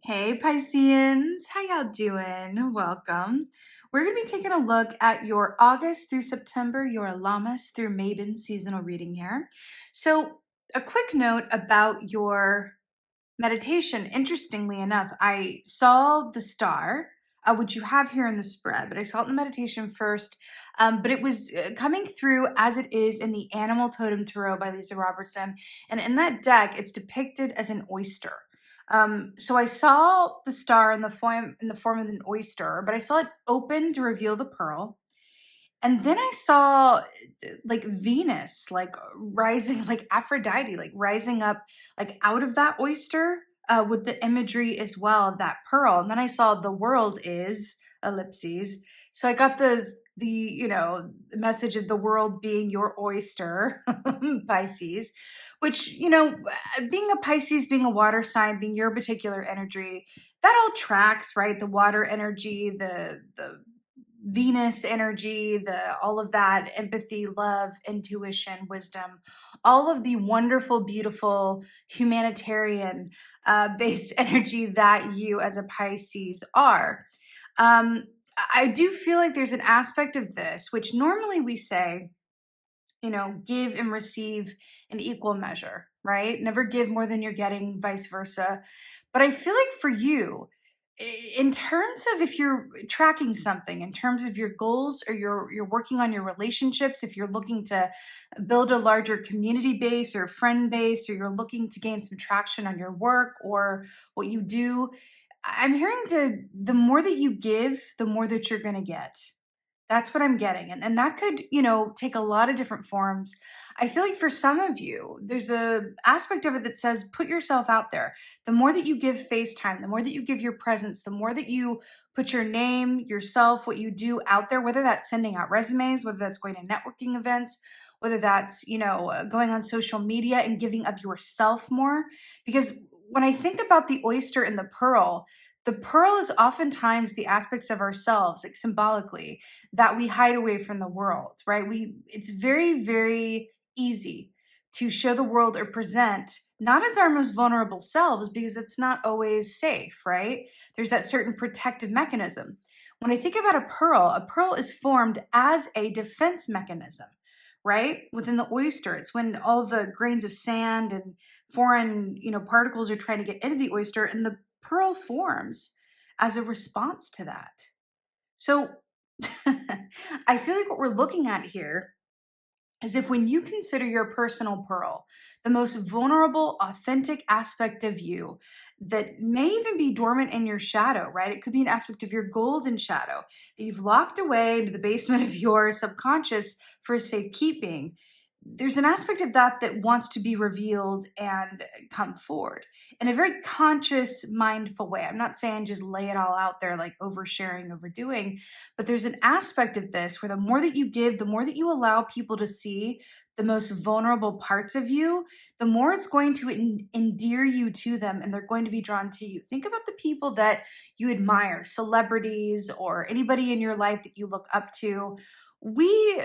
Hey Pisceans, how y'all doing? Welcome. We're going to be taking a look at your August through September, your Lammas-Mabon seasonal reading here. So, a quick note about your meditation. Interestingly enough, I saw the star, which you have here in the spread, but I saw it in the meditation first. But it was coming through as it is in the Animal Totem Tarot by Lisa Robertson. And in that deck, it's depicted as an oyster. So I saw the star in the form of an oyster, but I saw it open to reveal the pearl. And then I saw like Venus, like rising, like Aphrodite, like rising up, like out of that oyster with the imagery as well of that pearl. And then I saw the world is ellipses. So I got the message of the world being your oyster, Pisces, which, being a Pisces, being a water sign, being your particular energy, that all tracks, right? The water energy, the Venus energy, the all of that empathy, love, intuition, wisdom, all of the wonderful, beautiful humanitarian based energy that you as a Pisces are. Um, I do feel like there's an aspect of this, which normally we say, give and receive in equal measure, right? Never give more than you're getting, vice versa. But I feel like for you, in terms of if you're tracking something, in terms of your goals, or you're working on your relationships, if you're looking to build a larger community base or friend base, or you're looking to gain some traction on your work or what you do, I'm hearing the more that you give, the more that you're going to get. That's what I'm getting. And that could, take a lot of different forms. I feel like for some of you, there's a aspect of it that says put yourself out there. The more that you give face time, the more that you give your presence, the more that you put your name, yourself, what you do out there, whether that's sending out resumes, whether that's going to networking events, whether that's, going on social media and giving of yourself more. Because when I think about the oyster and the pearl is oftentimes the aspects of ourselves, like symbolically, that we hide away from the world, right? It's very, very easy to show the world or present not as our most vulnerable selves because it's not always safe, right? There's that certain protective mechanism. When I think about a pearl is formed as a defense mechanism, right? Within the oyster, it's when all the grains of sand and foreign, particles are trying to get into the oyster, and the pearl forms as a response to that. So I feel like what we're looking at here is if when you consider your personal pearl, the most vulnerable, authentic aspect of you that may even be dormant in your shadow, right? It could be an aspect of your golden shadow that you've locked away into the basement of your subconscious for safekeeping. There's an aspect of that that wants to be revealed and come forward in a very conscious, mindful way. I'm not saying just lay it all out there like oversharing, overdoing, but there's an aspect of this where the more that you give, the more that you allow people to see the most vulnerable parts of you, the more it's going to endear you to them and they're going to be drawn to you. Think about the people that you admire, celebrities or anybody in your life that you look up to. We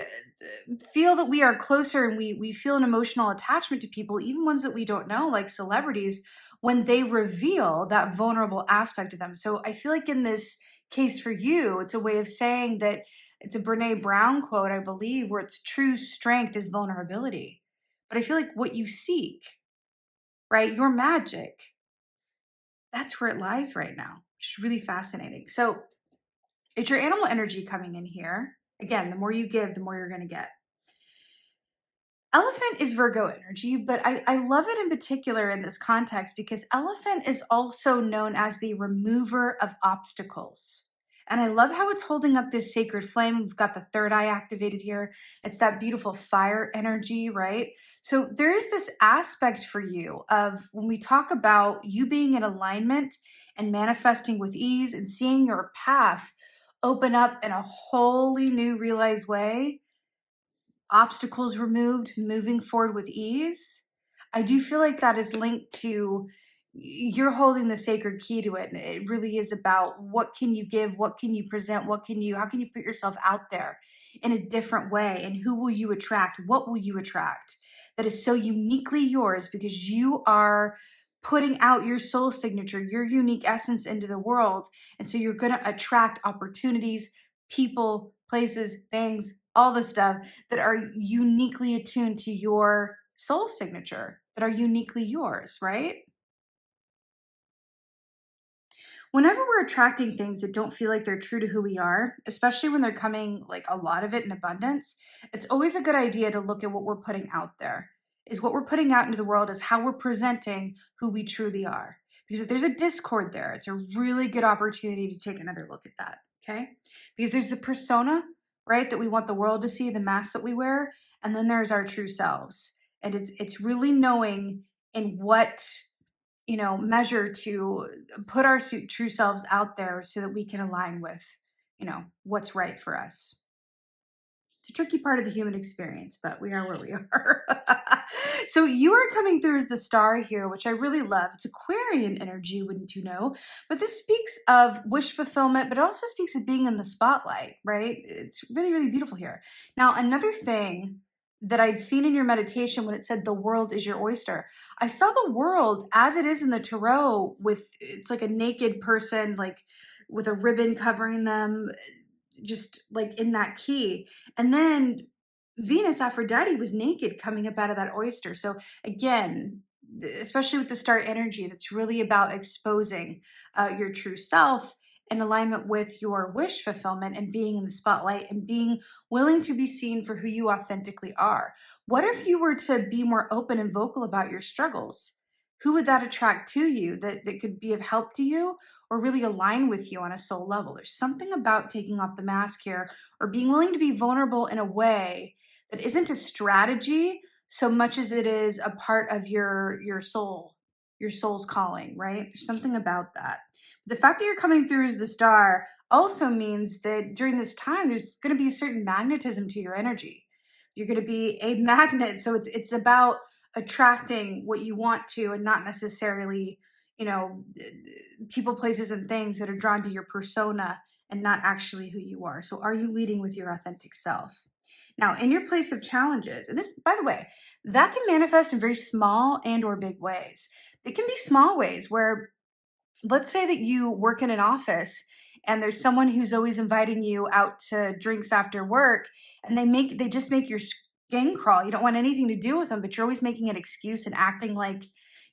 feel that we are closer and we feel an emotional attachment to people, even ones that we don't know, like celebrities, when they reveal that vulnerable aspect of them. So I feel like in this case for you, it's a way of saying that it's a Brene Brown quote, I believe, where it's true strength is vulnerability. But I feel like what you seek, right, your magic, that's where it lies right now, which is really fascinating. So it's your animal energy coming in here. Again, the more you give, the more you're going to get. Elephant is Virgo energy, but I love it in particular in this context because elephant is also known as the remover of obstacles. And I love how it's holding up this sacred flame. We've got the third eye activated here. It's that beautiful fire energy, right? So there is this aspect for you of when we talk about you being in alignment and manifesting with ease and seeing your path open up in a wholly new realized way, obstacles removed, moving forward with ease. I do feel like that is linked to you're holding the sacred key to it. And it really is about what can you give? What can you present? How can you put yourself out there in a different way? And who will you attract? What will you attract that is so uniquely yours because you are putting out your soul signature, your unique essence into the world. And so you're going to attract opportunities, people, places, things, all the stuff that are uniquely attuned to your soul signature, that are uniquely yours, right? Whenever we're attracting things that don't feel like they're true to who we are, especially when they're coming like a lot of it in abundance, it's always a good idea to look at what we're putting out there. Is what we're putting out into the world is how we're presenting who we truly are. Because if there's a discord there, it's a really good opportunity to take another look at that. Okay. Because there's the persona, right, that we want the world to see, the mask that we wear. And then there's our true selves. And it's really knowing in what measure to put our true selves out there so that we can align with, what's right for us. It's a tricky part of the human experience, but we are where we are. So you are coming through as the star here, which I really love. It's Aquarian energy, wouldn't you know? But this speaks of wish fulfillment, but it also speaks of being in the spotlight, right? It's really, really beautiful here. Now, another thing that I'd seen in your meditation when it said the world is your oyster, I saw the world as it is in the tarot with it's like a naked person, like with a ribbon covering them, just like in that key. And then Venus, Aphrodite, was naked coming up out of that oyster. So again, especially with the star energy, that's really about exposing your true self in alignment with your wish fulfillment and being in the spotlight and being willing to be seen for who you authentically are. What if you were to be more open and vocal about your struggles? Who would that attract to you that could be of help to you or really align with you on a soul level? There's something about taking off the mask here or being willing to be vulnerable in a way that isn't a strategy so much as it is a part of your soul, your soul's calling, right? There's something about that. The fact that you're coming through as the star also means that during this time there's going to be a certain magnetism to your energy. You're going to be a magnet, so it's about attracting what you want to and not necessarily, you know, people, places, and things that are drawn to your persona and not actually who you are. So, are you leading with your authentic self? Now, in your place of challenges, and this, by the way, that can manifest in very small and or big ways. It can be small ways where, let's say that you work in an office and there's someone who's always inviting you out to drinks after work, and they just make your skin crawl. You don't want anything to do with them, but you're always making an excuse and acting like,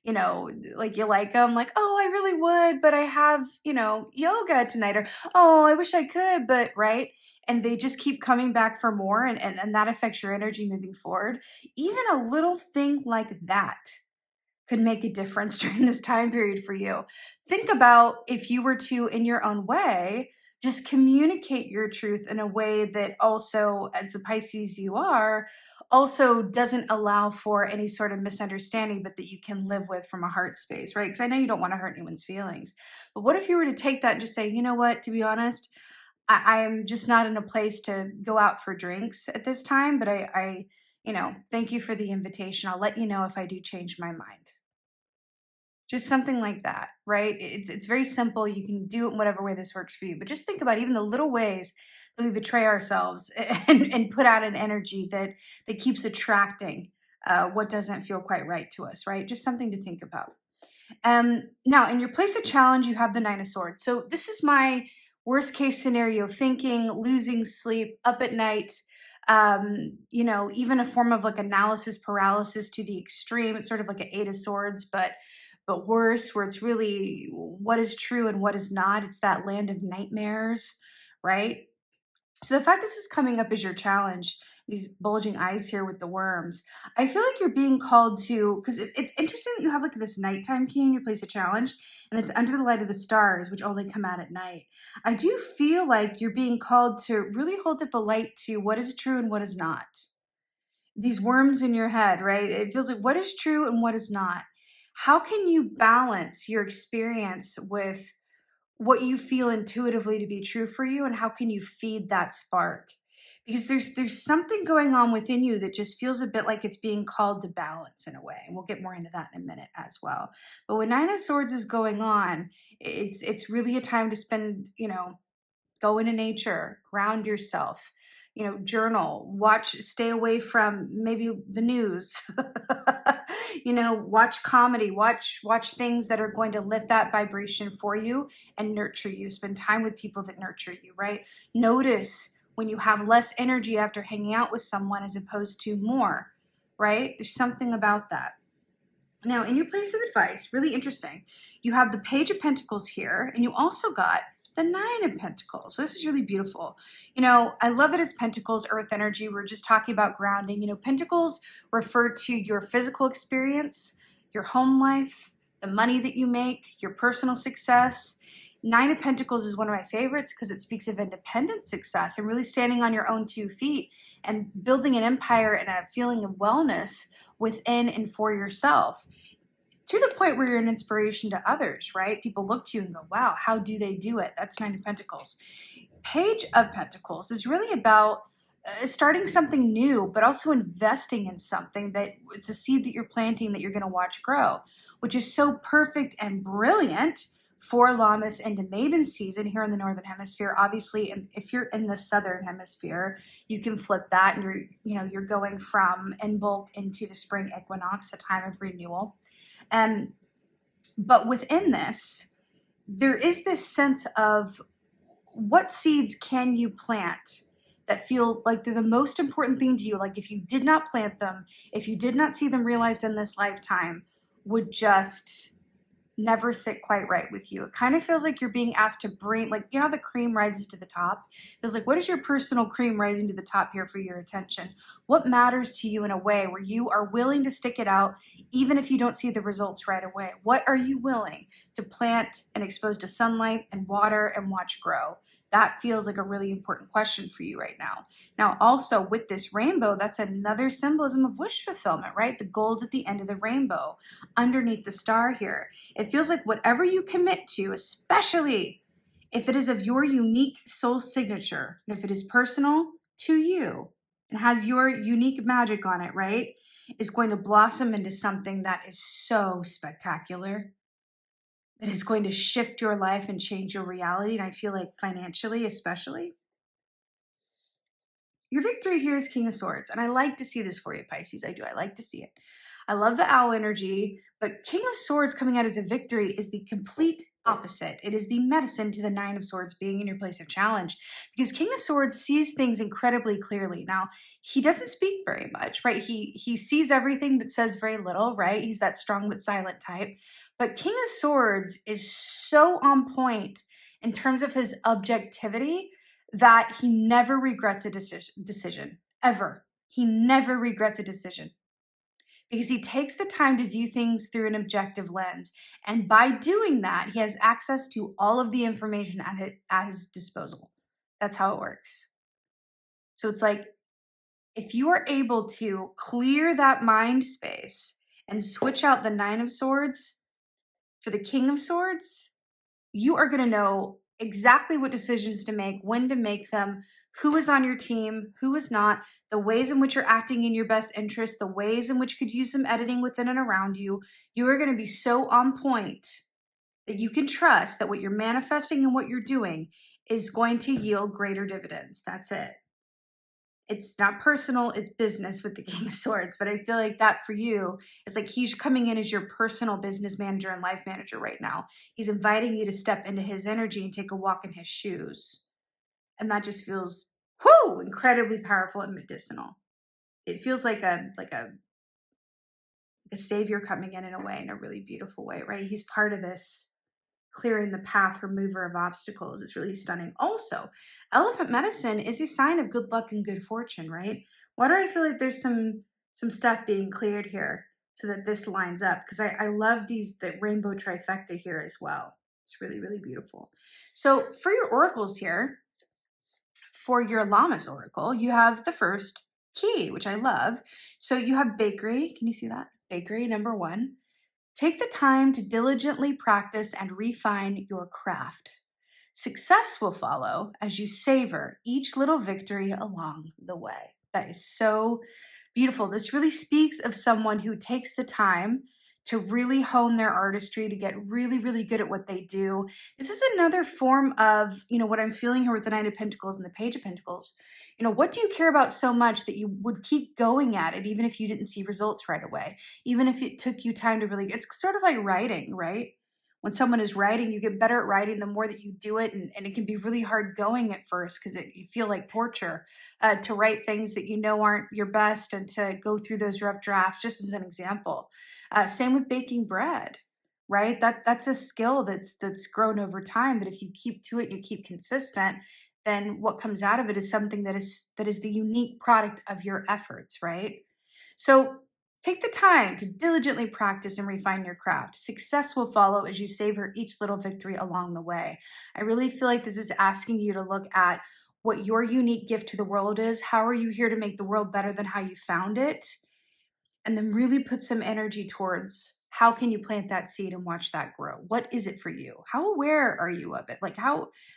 like you like them, like, oh, I really would, but I have, yoga tonight, or oh, I wish I could, but right. And they just keep coming back for more, and that affects your energy moving forward. Even a little thing like that could make a difference during this time period for you. Think about if you were to, in your own way, just communicate your truth in a way that also, as the Pisces you are, also doesn't allow for any sort of misunderstanding, but that you can live with from a heart space, right? Because I know you don't want to hurt anyone's feelings. But what if you were to take that and just say, you know what, to be honest, I'm just not in a place to go out for drinks at this time, but thank you for the invitation. I'll let you know if I do change my mind. Just something like that, right? It's very simple. You can do it in whatever way this works for you. But just think about even the little ways that we betray ourselves and put out an energy that keeps attracting what doesn't feel quite right to us, right? Just something to think about. Now, in your place of challenge, you have the Nine of Swords. So this is my worst case scenario thinking, losing sleep, up at night, even a form of like analysis paralysis to the extreme. It's sort of like an Eight of Swords, but worse, where it's really what is true and what is not. It's that land of nightmares, right? So the fact this is coming up as your challenge, these bulging eyes here with the worms, I feel like you're being called to, because it's interesting that you have like this nighttime key in your place of challenge, and it's under the light of the stars, which only come out at night. I do feel like you're being called to really hold up a light to what is true and what is not. These worms in your head, right? It feels like what is true and what is not. How can you balance your experience with what you feel intuitively to be true for you, and how can you feed that spark? Because there's something going on within you that just feels a bit like it's being called to balance in a way, and we'll get more into that in a minute as well. But when Nine of Swords is going on, it's really a time to spend, go into nature, ground yourself, journal, watch, stay away from maybe the news, Watch comedy, watch things that are going to lift that vibration for you and nurture you. Spend time with people that nurture you, right? Notice when you have less energy after hanging out with someone as opposed to more, right? There's something about that. Now, in your place of advice, really interesting, you have the Page of Pentacles here, and you also got the Nine of Pentacles. So this is really beautiful. I love that it's Pentacles, earth energy. We're just talking about grounding. Pentacles refer to your physical experience, your home life, the money that you make, your personal success. Nine of Pentacles is one of my favorites because it speaks of independent success and really standing on your own 2 feet and building an empire and a feeling of wellness within and for yourself, to the point where you're an inspiration to others, right? People look to you and go, wow, how do they do it? That's Nine of Pentacles. Page of Pentacles is really about starting something new, but also investing in something that it's a seed that you're planting that you're going to watch grow, which is so perfect and brilliant for Lammas into Mabon season here in the Northern Hemisphere. Obviously, and if you're in the Southern Hemisphere, you can flip that and you're going from in bulk into the spring equinox, a time of renewal. But within this, there is this sense of what seeds can you plant that feel like they're the most important thing to you. Like if you did not plant them, if you did not see them realized in this lifetime, would just never sit quite right with you. It kind of feels like you're being asked to bring, like, the cream rises to the top. It feels like, what is your personal cream rising to the top here for your attention? What matters to you in a way where you are willing to stick it out, even if you don't see the results right away? What are you willing to plant and expose to sunlight and water and watch grow? That feels like a really important question for you right now. Now, also with this rainbow, that's another symbolism of wish fulfillment, right? The gold at the end of the rainbow, underneath the star here. It feels like whatever you commit to, especially if it is of your unique soul signature, and if it is personal to you and has your unique magic on it, right, is going to blossom into something that is so spectacular, that is going to shift your life and change your reality. And I feel like financially, especially, your victory here is King of Swords. And I like to see this for you, Pisces. I do. I like to see it. I love the owl energy, but King of Swords coming out as a victory is the complete opposite. It is the medicine to the Nine of Swords being in your place of challenge, because King of Swords sees things incredibly clearly. Now, he doesn't speak very much, right? He sees everything but says very little, right? He's that strong but silent type. But King of Swords is so on point in terms of his objectivity that he never regrets a decision, ever. He never regrets a decision because he takes the time to view things through an objective lens. And by doing that, he has access to all of the information at his disposal. That's how it works. So it's like, if you are able to clear that mind space and switch out the Nine of Swords for the King of Swords, you are going to know exactly what decisions to make, when to make them, who is on your team, who is not, the ways in which you're acting in your best interest, the ways in which you could use some editing within and around you. You are going to be so on point that you can trust that what you're manifesting and what you're doing is going to yield greater dividends. That's it. It's not personal, it's business with the King of Swords. But I feel like that for you, it's like he's coming in as your personal business manager and life manager right now. He's inviting you to step into his energy and take a walk in his shoes. And that just feels incredibly powerful and medicinal. It feels like a savior coming in a way, in a really beautiful way, right? He's part of this clearing the path, remover of obstacles. Is really stunning. Also, elephant medicine is a sign of good luck and good fortune, right? Why do I feel like there's some stuff being cleared here so that this lines up? Because I love the rainbow trifecta here as well. It's really, really beautiful. So for your oracles here, for your Lammas oracle, you have the first key, which I love. So you have bakery. Can you see that? Bakery, number 1. Take the time to diligently practice and refine your craft. Success will follow as you savor each little victory along the way. That is so beautiful. This really speaks of someone who takes the time to really hone their artistry, to get really, really good at what they do. This is another form of, what I'm feeling here with the Nine of Pentacles and the Page of Pentacles. What do you care about so much that you would keep going at it, even if you didn't see results right away, even if it took you time to really, it's sort of like writing, right? When someone is writing, you get better at writing the more that you do it. And it can be really hard going at first because you feel like torture to write things that aren't your best and to go through those rough drafts, just as an example. Same with baking bread, right? That's a skill that's grown over time. But if you keep to it and you keep consistent, then what comes out of it is something that is the unique product of your efforts, right? So take the time to diligently practice and refine your craft. Success will follow as you savor each little victory along the way. I really feel like this is asking you to look at what your unique gift to the world is. How are you here to make the world better than how you found it? And then really put some energy towards how can you plant that seed and watch that grow? What is it for you? How aware are you of it? Like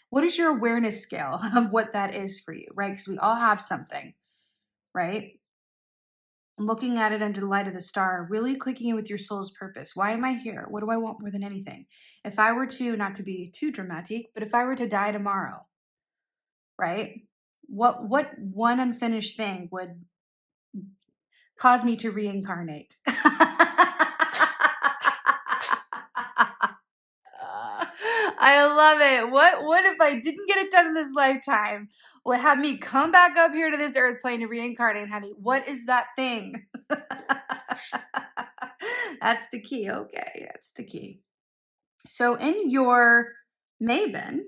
what is your awareness scale of what that is for you, right? Because we all have something, right? Looking at it under the light of the star, really clicking in with your soul's purpose. Why am I here? What do I want more than anything? If I were to, not to be too dramatic, but if I were to die tomorrow, right? What one unfinished thing would cause me to reincarnate? I love it. What if I didn't get it done in this lifetime? Would have me come back up here to this earth plane to reincarnate, honey? What is that thing? That's the key. Okay, that's the key. So in your Mabon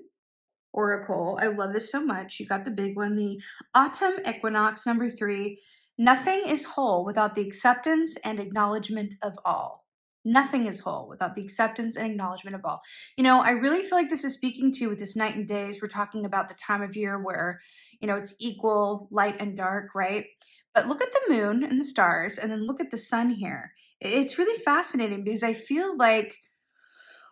Oracle, I love this so much. You got the big one, the autumn equinox number 3. Nothing is whole without the acceptance and acknowledgement of all. Nothing is whole without the acceptance and acknowledgement of all. I really feel like this is speaking to with this night and days. We're talking about the time of year where, it's equal light and dark, right? But look at the moon and the stars, and then look at the sun here. It's really fascinating because I feel like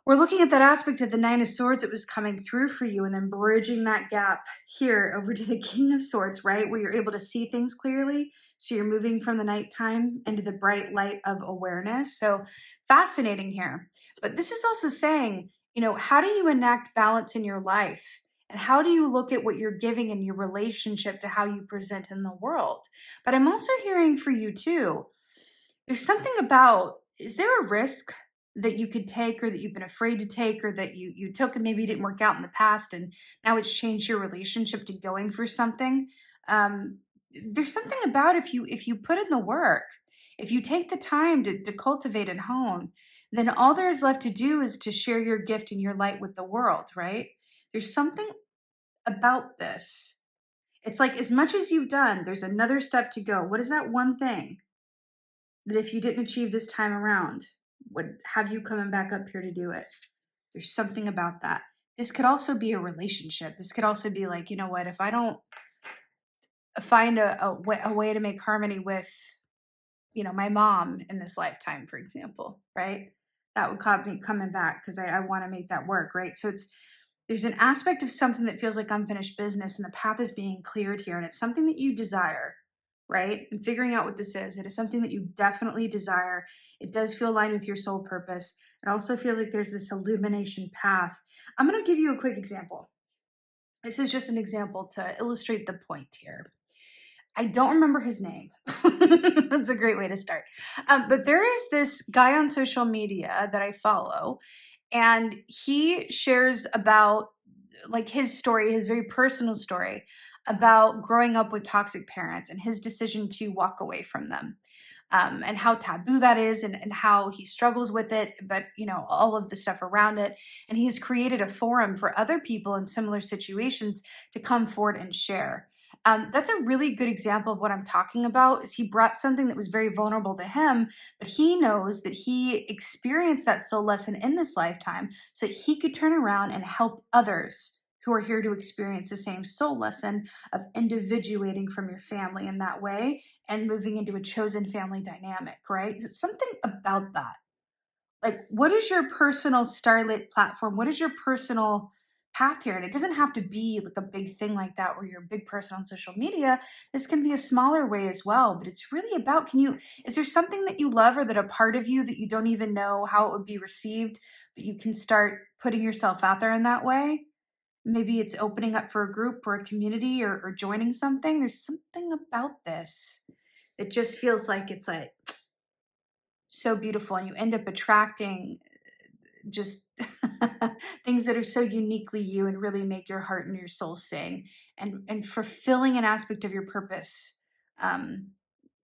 we're looking at that aspect of the Nine of Swords that was coming through for you, and then bridging that gap here over to the King of Swords, right? Where you're able to see things clearly. So you're moving from the nighttime into the bright light of awareness. So fascinating here. But this is also saying, how do you enact balance in your life? And how do you look at what you're giving in your relationship to how you present in the world? But I'm also hearing for you too, there's something about, is there a risk that you could take or that you've been afraid to take or that you took and maybe didn't work out in the past and now it's changed your relationship to going for something? There's something about if you put in the work, if you take the time to cultivate and hone, then all there is left to do is to share your gift and your light with the world, right? There's something about this. It's like as much as you've done, there's another step to go. What is that one thing that if you didn't achieve this time around, would have you coming back up here to do it? There's something about that. This could also be a relationship. This could also be like, you know what, if I don't find a way to make harmony with, my mom in this lifetime, for example, right? That would cause me coming back because I want to make that work, right? So there's an aspect of something that feels like unfinished business and the path is being cleared here. And it's something that you desire, right? And figuring out what this is. It is something that you definitely desire. It does feel aligned with your soul purpose. It also feels like there's this illumination path. I'm going to give you a quick example. This is just an example to illustrate the point here. I don't remember his name. That's a great way to start. But there is this guy on social media that I follow, and he shares about like his story, his very personal story about growing up with toxic parents and his decision to walk away from them. And how taboo that is and how he struggles with it, but all of the stuff around it. And he's created a forum for other people in similar situations to come forward and share. That's a really good example of what I'm talking about. Is he brought something that was very vulnerable to him, but he knows that he experienced that soul lesson in this lifetime so that he could turn around and help others who are here to experience the same soul lesson of individuating from your family in that way and moving into a chosen family dynamic, right? So something about that. Like, what is your personal starlit platform? What is your personal path here. And it doesn't have to be like a big thing like that where you're a big person on social media. This can be a smaller way as well. But it's really about, is there something that you love or that a part of you that you don't even know how it would be received, but you can start putting yourself out there in that way? Maybe it's opening up for a group or a community, or joining something. There's something about this. It just feels like it's like so beautiful, and you end up attracting just things that are so uniquely you and really make your heart and your soul sing, and fulfilling an aspect of your purpose um,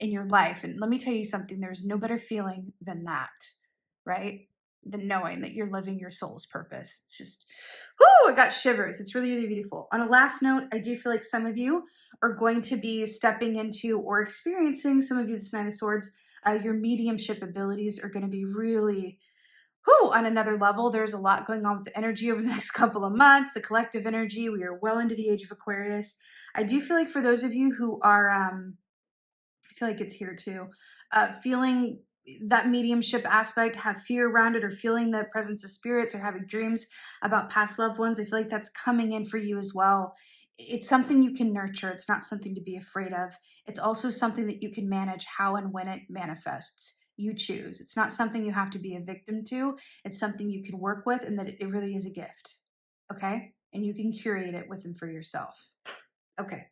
in your life. And let me tell you something, there's no better feeling than that, right? Than knowing that you're living your soul's purpose. It's just, whoo, I got shivers. It's really, really beautiful. On a last note, I do feel like some of you are going to be stepping into or experiencing, some of you, this Nine of Swords, your mediumship abilities are going to be really on another level. There's a lot going on with the energy over the next couple of months, the collective energy. We are well into the age of Aquarius. I do feel like for those of you who are, I feel like it's here too, feeling that mediumship aspect, have fear around it, or feeling the presence of spirits, or having dreams about past loved ones, I feel like that's coming in for you as well. It's something you can nurture. It's not something to be afraid of. It's also something that you can manage how and when it manifests. You choose. It's not something you have to be a victim to. It's something you can work with, and that it really is a gift. Okay? And you can curate it with and for yourself. Okay.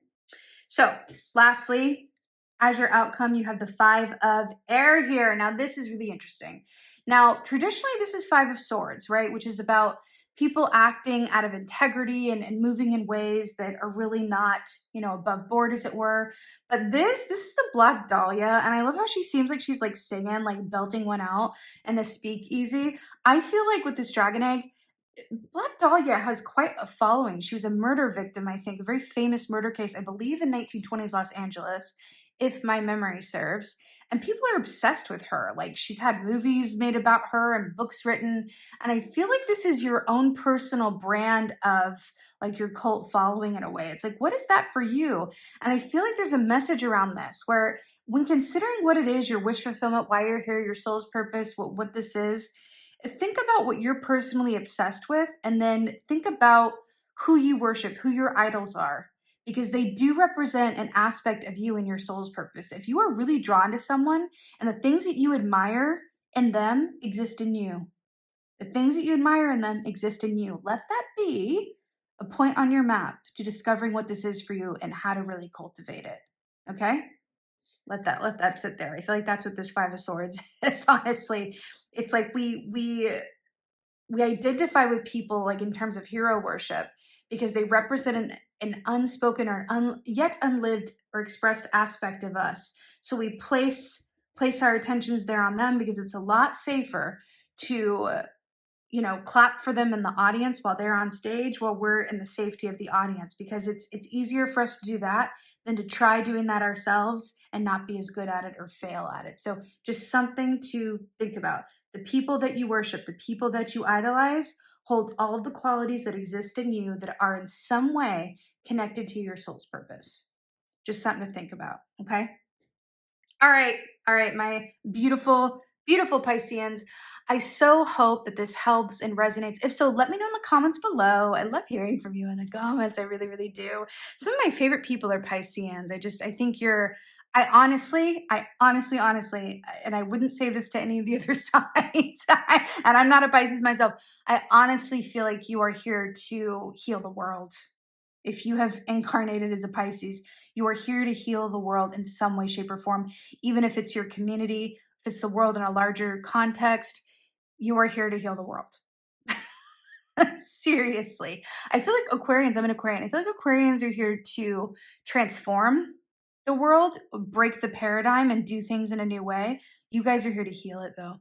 So, lastly, as your outcome, you have the Five of Air here. Now, this is really interesting. Now, traditionally, this is Five of Swords, right? Which is about people acting out of integrity and moving in ways that are really not, above board, as it were. But this is the Black Dahlia, and I love how she seems like she's like singing, like belting one out in a speakeasy. I feel like with this dragon egg, Black Dahlia has quite a following. She was a murder victim, I think, a very famous murder case, I believe in 1920s Los Angeles, if my memory serves. And people are obsessed with her. Like, she's had movies made about her and books written. And I feel like this is your own personal brand of like your cult following in a way. It's like, what is that for you? And I feel like there's a message around this where, when considering what it is, your wish fulfillment, why you're here, your soul's purpose, what this is, think about what you're personally obsessed with, and then think about who you worship, who your idols are, because they do represent an aspect of you and your soul's purpose. If you are really drawn to someone and the things that you admire in them exist in you, the things that you admire in them exist in you. Let that be a point on your map to discovering what this is for you and how to really cultivate it. Okay? Let that sit there. I feel like that's what this Five of Swords is, honestly. It's like we identify with people like in terms of hero worship, because they represent an unspoken or yet unlived or expressed aspect of us. So we place our attentions there on them, because it's a lot safer to clap for them in the audience while they're on stage, while we're in the safety of the audience, because it's easier for us to do that than to try doing that ourselves and not be as good at it or fail at it. So just something to think about. The people that you worship, the people that you idolize, hold all of the qualities that exist in you that are in some way connected to your soul's purpose. Just something to think about. Okay. All right, my beautiful, beautiful Pisceans. I so hope that this helps and resonates. If so, let me know in the comments below. I love hearing from you in the comments. I really, really do. Some of my favorite people are Pisceans. I think I honestly, and I wouldn't say this to any of the other sides, and I'm not a Pisces myself. I honestly feel like you are here to heal the world. If you have incarnated as a Pisces, you are here to heal the world in some way, shape, or form. Even if it's your community, if it's the world in a larger context, you are here to heal the world. Seriously. I feel like Aquarians, I'm an Aquarian. I feel like Aquarians are here to transform the world, break the paradigm, and do things in a new way. You guys are here to heal it, though.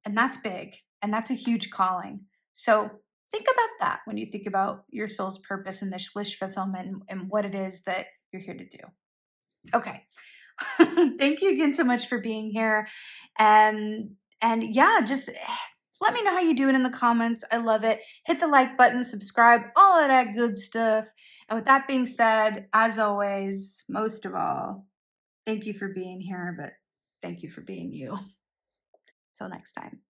And that's big. And that's a huge calling. So think about that when you think about your soul's purpose and this wish fulfillment and what it is that you're here to do. Okay. Thank you again so much for being here. And yeah, just let me know how you're doing in the comments. I love it. Hit the like button, subscribe, all of that good stuff. And with that being said, as always, most of all, thank you for being here, but thank you for being you. Till next time.